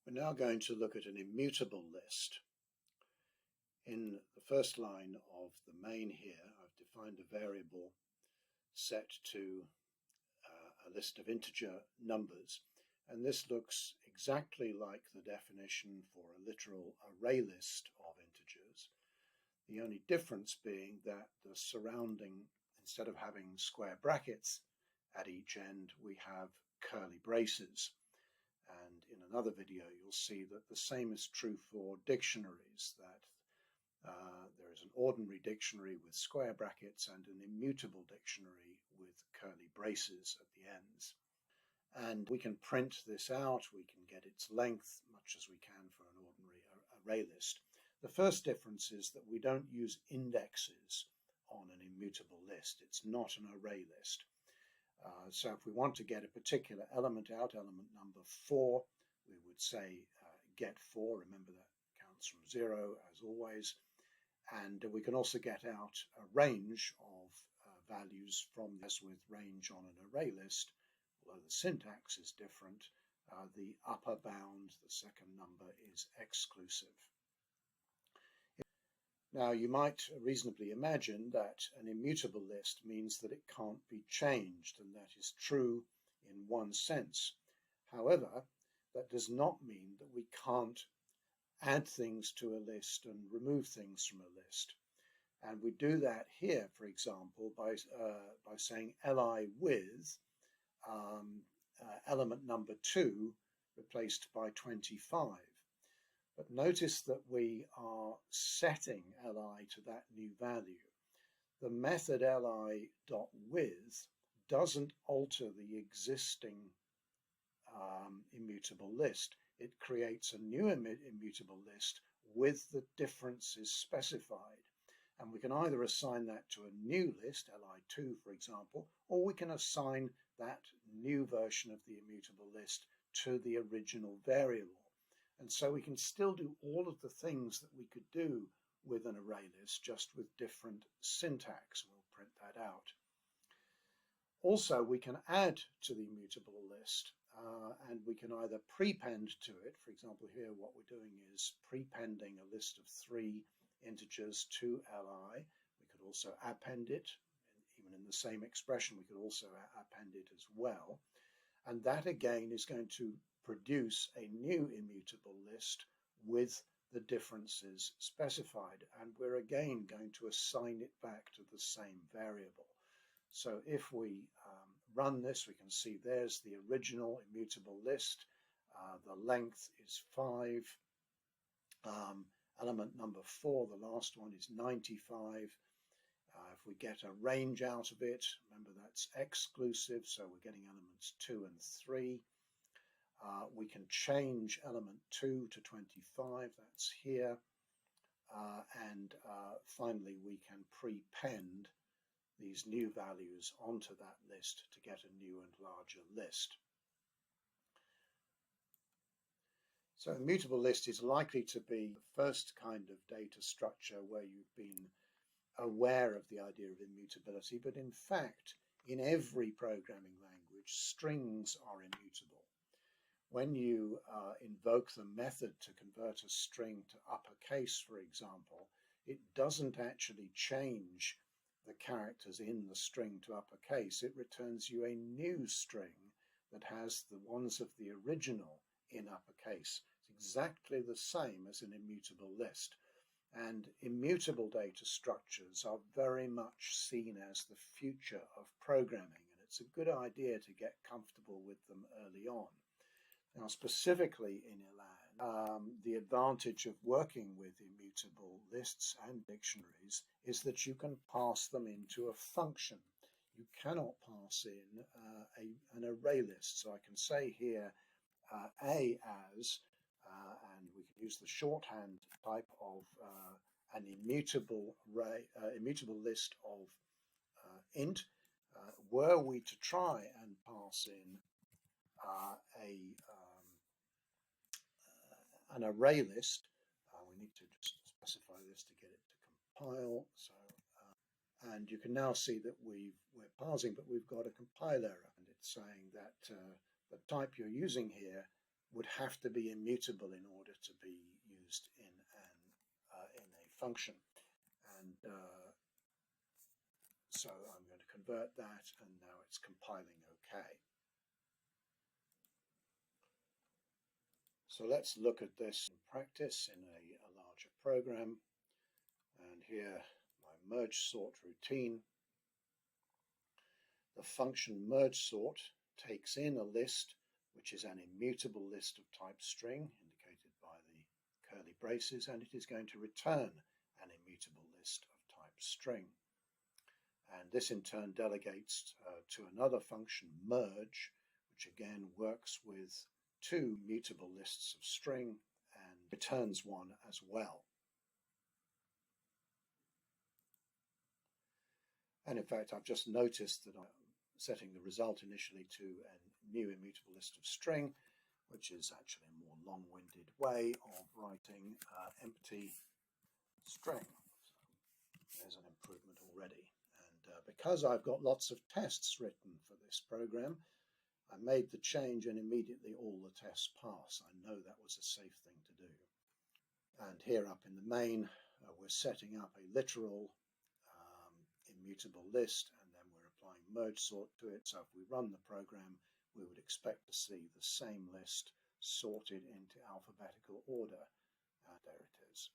We're now going to look at an immutable list. In the first line of the main here, I've defined a variable set to a list of integer numbers, and this looks exactly like the definition for a literal array list of integers. The only difference being that the surrounding, instead of having square brackets at each end, we have curly braces. And in another video you'll see that the same is true for dictionaries, that there is an ordinary dictionary with square brackets and an immutable dictionary with curly braces at the ends. And we can print this out, we can get its length much as we can for an ordinary array list. The first difference is that we don't use indexes on an immutable list. It's not an array list. So if we want to get a particular element out, element number 4, we would say get 4. Remember that counts from 0 as always. And we can also get out a range of values from this with range on an array list. Although the syntax is different, the upper bound, the second number, is exclusive. Now, you might reasonably imagine that an immutable list means that it can't be changed, and that is true in one sense. However, that does not mean that we can't add things to a list and remove things from a list. And we do that here, for example, by saying li with element number 2 replaced by 25. But notice that we are setting li to that new value. The method li.with doesn't alter the existing immutable list. It creates a new immutable list with the differences specified. And we can either assign that to a new list, li2 for example, or we can assign that new version of the immutable list to the original variable. And so we can still do all of the things that we could do with an array list, just with different syntax. We'll print that out. Also, we can add to the immutable list, and we can either prepend to it. For example, here what we're doing is prepending a list of 3 integers to li. We could also append it, even in the same expression, we could also append it as well. And that again is going to produce a new immutable list with the differences specified, and we're again going to assign it back to the same variable. So if we run this, we can see there's the original immutable list. The length is 5. Element number 4, the last one, is 95. If we get a range out of it, remember that's exclusive, so we're getting elements 2 and 3. We can change element 2 to 25, that's here. And finally, we can prepend these new values onto that list to get a new and larger list. So immutable list is likely to be the first kind of data structure where you've been aware of the idea of immutability, but in fact, in every programming language, strings are immutable. When you invoke the method to convert a string to uppercase, for example, it doesn't actually change the characters in the string to uppercase. It returns you a new string that has the ones of the original in uppercase. It's exactly the same as an immutable list. And immutable data structures are very much seen as the future of programming, and it's a good idea to get comfortable with them early on. Now, specifically in Elan, the advantage of working with immutable lists and dictionaries is that you can pass them into a function. You cannot pass in an array list. So I can say here a as, and we can use the shorthand type of an immutable list of int. Were we to try and pass in an array list, we need to just specify this to get it to compile. So, and you can now see that we're parsing, but we've got a compile error, and it's saying that the type you're using here would have to be immutable in order to be used in a function. And so I'm going to convert that, and now it's compiling OK. So let's look at this in practice in a larger program. And here, my merge sort routine. The function merge sort takes in a list which is an immutable list of type string, indicated by the curly braces, and it is going to return an immutable list of type string. And this in turn delegates to another function, merge, which again works with two mutable lists of string and returns one as well. And in fact, I've just noticed that I'm setting the result initially to a new immutable list of string, which is actually a more long-winded way of writing empty string. So there's an improvement already. And because I've got lots of tests written for this program, I made the change and immediately all the tests pass. I know that was a safe thing to do. And here up in the main, we're setting up a literal immutable list, and then we're applying merge sort to it. So if we run the program, we would expect to see the same list sorted into alphabetical order. And there it is.